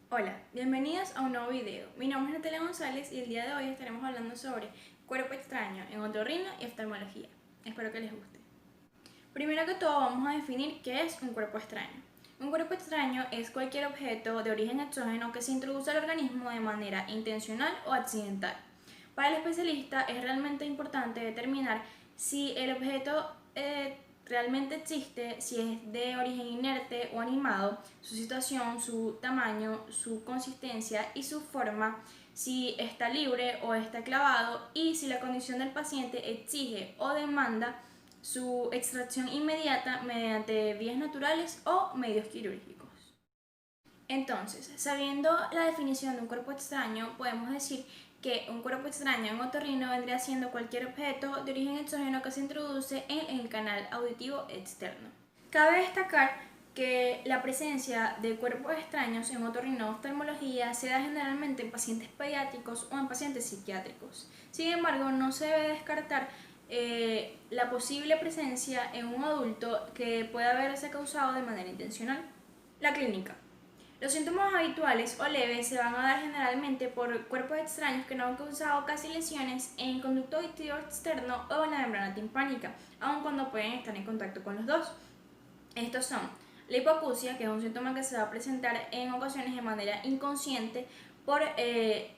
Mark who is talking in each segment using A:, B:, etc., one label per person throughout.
A: Hola, bienvenidos a un nuevo video. Mi nombre es Natalia González y el día de hoy estaremos hablando sobre cuerpo extraño en otorrino y oftalmología. Espero que les guste. Primero que todo vamos a definir qué es un cuerpo extraño. Un cuerpo extraño es cualquier objeto de origen exógeno que se introduce al organismo de manera intencional o accidental. Para el especialista es realmente importante determinar si el objeto realmente existe, si es de origen inerte o animado, su situación, su tamaño, su consistencia y su forma, si está libre o está clavado y si la condición del paciente exige o demanda su extracción inmediata mediante vías naturales o medios quirúrgicos. Entonces, sabiendo la definición de un cuerpo extraño, podemos decir que un cuerpo extraño en otorrino vendría siendo cualquier objeto de origen exógeno que se introduce en el canal auditivo externo. Cabe destacar que la presencia de cuerpos extraños en otorrino-oftalmología se da generalmente en pacientes pediátricos o en pacientes psiquiátricos. Sin embargo, no se debe descartar la posible presencia en un adulto que pueda haberse causado de manera intencional. La clínica. Los síntomas habituales o leves se van a dar generalmente por cuerpos extraños que no han causado casi lesiones en el conducto auditivo externo o en la membrana timpánica, aun cuando pueden estar en contacto con los dos. Estos son la hipoacusia, que es un síntoma que se va a presentar en ocasiones de manera inconsciente por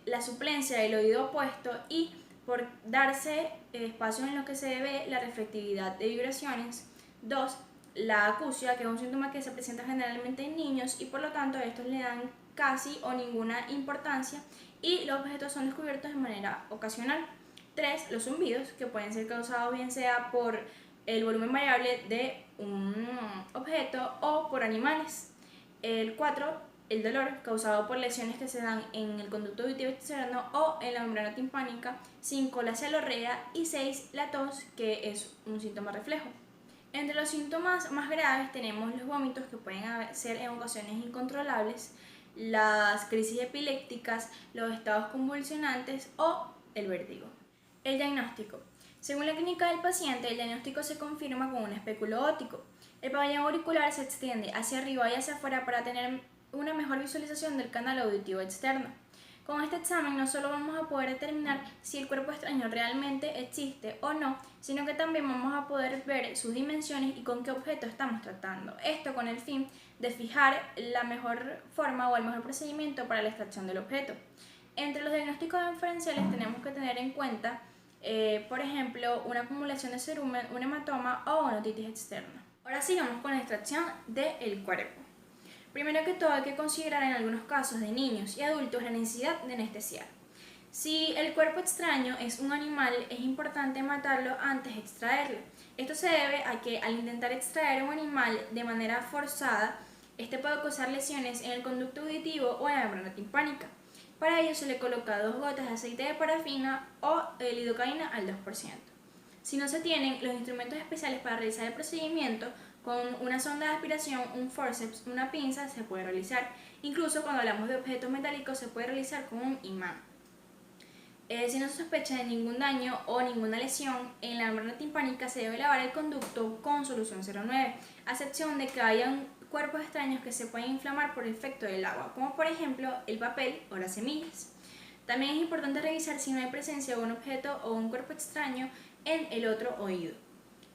A: la suplencia del oído opuesto y por darse espacios en los que se ve la reflectividad de vibraciones. 2. La acusia, que es un síntoma que se presenta generalmente en niños y por lo tanto a estos le dan casi o ninguna importancia y los objetos son descubiertos de manera ocasional. 3. Los zumbidos, que pueden ser causados bien sea por el volumen variable de un objeto o por animales. El 4, el dolor causado por lesiones que se dan en el conducto auditivo externo o en la membrana timpánica. 5, la cefalorrea y 6, la tos, que es un síntoma reflejo. Entre los síntomas más graves tenemos los vómitos, que pueden ser en ocasiones incontrolables, las crisis epilépticas, los estados convulsionantes o el vértigo. El diagnóstico. Según la clínica del paciente, el diagnóstico se confirma con un espéculo óptico. El pabellón auricular se extiende hacia arriba y hacia afuera para tener una mejor visualización del canal auditivo externo. Con este examen no solo vamos a poder determinar si el cuerpo extraño realmente existe o no, sino que también vamos a poder ver sus dimensiones y con qué objeto estamos tratando. Esto con el fin de fijar la mejor forma o el mejor procedimiento para la extracción del objeto. Entre los diagnósticos diferenciales tenemos que tener en cuenta, por ejemplo, una acumulación de cerumen, un hematoma o una otitis externa. Ahora sigamos con la extracción del cuerpo. Primero que todo hay que considerar en algunos casos de niños y adultos la necesidad de anestesiar. Si el cuerpo extraño es un animal, es importante matarlo antes de extraerlo. Esto se debe a que al intentar extraer un animal de manera forzada, este puede causar lesiones en el conducto auditivo o en la membrana timpánica. Para ello se le coloca 2 gotas de aceite de parafina o lidocaína al 2%. Si no se tienen los instrumentos especiales para realizar el procedimiento, con una sonda de aspiración, un forceps, una pinza se puede realizar. Incluso cuando hablamos de objetos metálicos se puede realizar con un imán. Si no se sospecha de ningún daño o ninguna lesión en la membrana timpánica, se debe lavar el conducto con solución 09, a excepción de que hayan cuerpos extraños que se pueden inflamar por el efecto del agua, como por ejemplo el papel o las semillas. También es importante revisar si no hay presencia de un objeto o un cuerpo extraño en el otro oído.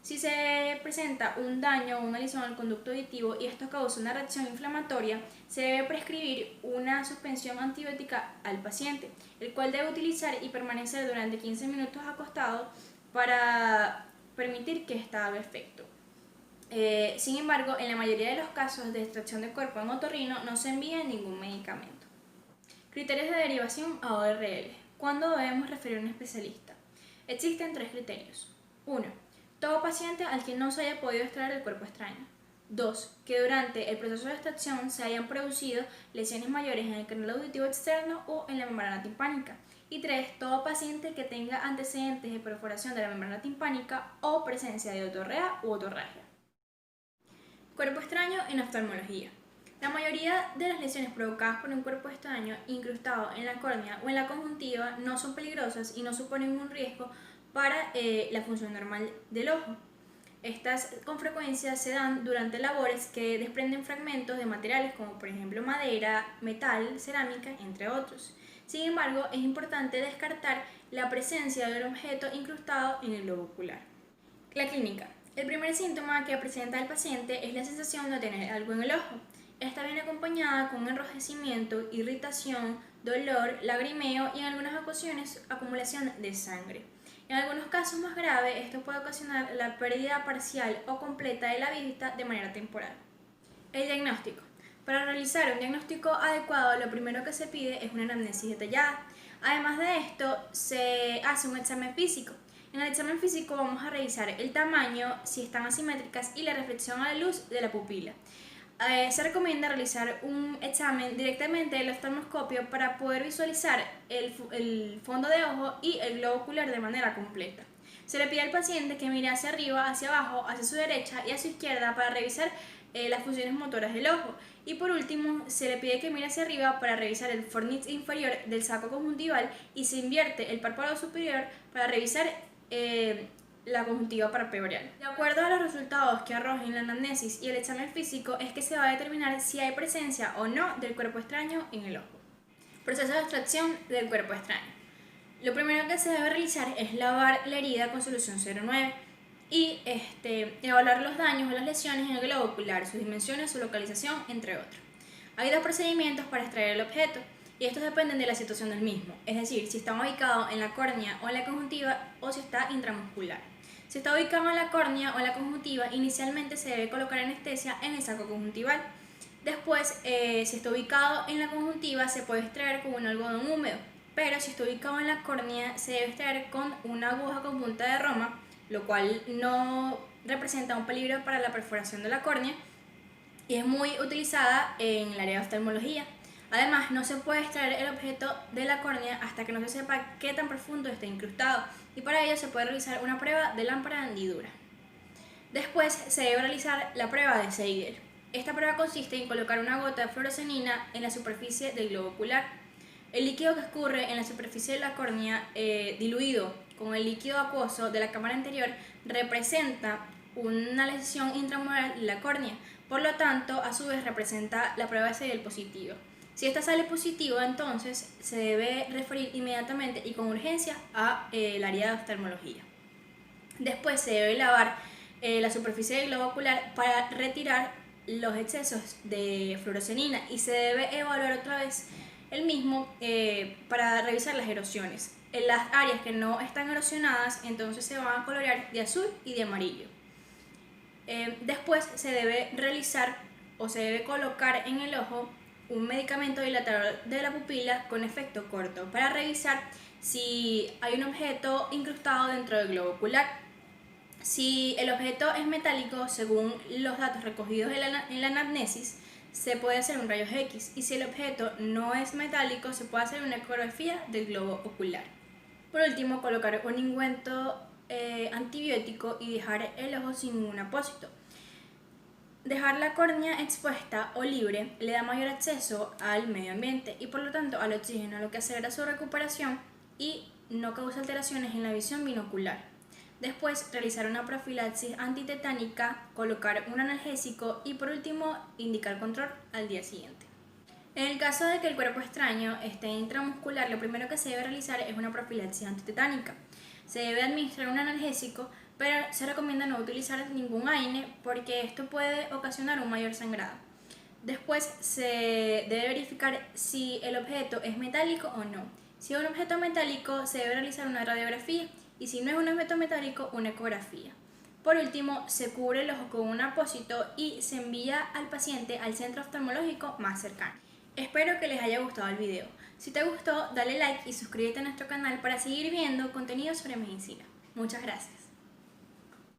A: Si se presenta un daño o una lesión al conducto auditivo y esto causa una reacción inflamatoria, se debe prescribir una suspensión antibiótica al paciente, el cual debe utilizar y permanecer durante 15 minutos acostado para permitir que ésta haga efecto. Sin embargo, en la mayoría de los casos de extracción de cuerpo en otorrino no se envía ningún medicamento. Criterios de derivación a ORL. ¿Cuándo debemos referir a un especialista? Existen 3 criterios. 1. Todo paciente al que no se haya podido extraer el cuerpo extraño. 2. Que durante el proceso de extracción se hayan producido lesiones mayores en el canal auditivo externo o en la membrana timpánica. Y 3. Todo paciente que tenga antecedentes de perforación de la membrana timpánica o presencia de otorrea u otorragia. Cuerpo extraño en oftalmología. La mayoría de las lesiones provocadas por un cuerpo extraño incrustado en la córnea o en la conjuntiva no son peligrosas y no suponen un riesgo para la función normal del ojo. Estas con frecuencia se dan durante labores que desprenden fragmentos de materiales como por ejemplo madera, metal, cerámica, entre otros. Sin embargo, es importante descartar la presencia de un objeto incrustado en el globo ocular. La clínica. El primer síntoma que presenta el paciente es la sensación de tener algo en el ojo. Esta viene acompañada con enrojecimiento, irritación, dolor, lagrimeo y en algunas ocasiones acumulación de sangre. En algunos casos más graves, esto puede ocasionar la pérdida parcial o completa de la vista de manera temporal. El diagnóstico. Para realizar un diagnóstico adecuado, lo primero que se pide es una anamnesis detallada. Además de esto, se hace un examen físico. En el examen físico vamos a revisar el tamaño, si están asimétricas y la reflexión a la luz de la pupila. Se recomienda realizar un examen directamente del oftalmoscopio para poder visualizar el fondo de ojo y el globo ocular de manera completa. Se le pide al paciente que mire hacia arriba, hacia abajo, hacia su derecha y hacia su izquierda para revisar las funciones motoras del ojo. Y por último, se le pide que mire hacia arriba para revisar el fornix inferior del saco conjuntival y se invierte el párpado superior para revisar la conjuntiva palpebral. De acuerdo a los resultados que arrojen la anamnesis y el examen físico es que se va a determinar si hay presencia o no del cuerpo extraño en el ojo. Proceso de extracción del cuerpo extraño. Lo primero que se debe realizar es lavar la herida con solución 09 y evaluar los daños o las lesiones en el globo ocular, sus dimensiones, su localización, entre otros. Hay dos procedimientos para extraer el objeto y estos dependen de la situación del mismo, es decir, si está ubicado en la córnea o en la conjuntiva o si está intramuscular. Si está ubicado en la córnea o en la conjuntiva, inicialmente se debe colocar anestesia en el saco conjuntival. Después, si está ubicado en la conjuntiva, se puede extraer con un algodón húmedo, pero si está ubicado en la córnea, se debe extraer con una aguja con punta de roma, lo cual no representa un peligro para la perforación de la córnea y es muy utilizada en el área de oftalmología. Además, no se puede extraer el objeto de la córnea hasta que no se sepa qué tan profundo está incrustado y para ello se puede realizar una prueba de lámpara de hendidura. Después se debe realizar la prueba de Seidel. Esta prueba consiste en colocar una gota de fluorocenina en la superficie del globo ocular. El líquido que escurre en la superficie de la córnea, diluido con el líquido acuoso de la cámara anterior, representa una lesión intramural de la córnea. Por lo tanto, a su vez representa la prueba de Seidel positiva. Si esta sale positiva, entonces se debe referir inmediatamente y con urgencia al área de oftalmología. Después se debe lavar la superficie del globo ocular para retirar los excesos de fluorocenina y se debe evaluar otra vez el mismo para revisar las erosiones. En las áreas que no están erosionadas, entonces se van a colorear de azul y de amarillo. Después se debe realizar o se debe colocar en el ojo un medicamento dilatador de la pupila con efecto corto para revisar si hay un objeto incrustado dentro del globo ocular. Si el objeto es metálico, según los datos recogidos en la anamnesis, se puede hacer un rayos X y si el objeto no es metálico, se puede hacer una ecografía del globo ocular. Por último, colocar un ungüento antibiótico y dejar el ojo sin ningún apósito. Dejar la córnea expuesta o libre le da mayor acceso al medio ambiente y por lo tanto al oxígeno, lo que acelera su recuperación y no causa alteraciones en la visión binocular. Después, realizar una profilaxis antitetánica, colocar un analgésico y por último, indicar control al día siguiente. En el caso de que el cuerpo extraño esté intramuscular, lo primero que se debe realizar es una profilaxis antitetánica. Se debe administrar un analgésico, pero se recomienda no utilizar ningún AINE porque esto puede ocasionar un mayor sangrado. Después se debe verificar si el objeto es metálico o no. Si es un objeto metálico, se debe realizar una radiografía y si no es un objeto metálico, una ecografía. Por último, se cubre el ojo con un apósito y se envía al paciente al centro oftalmológico más cercano. Espero que les haya gustado el video. Si te gustó, dale like y suscríbete a nuestro canal para seguir viendo contenido sobre medicina. Muchas gracias.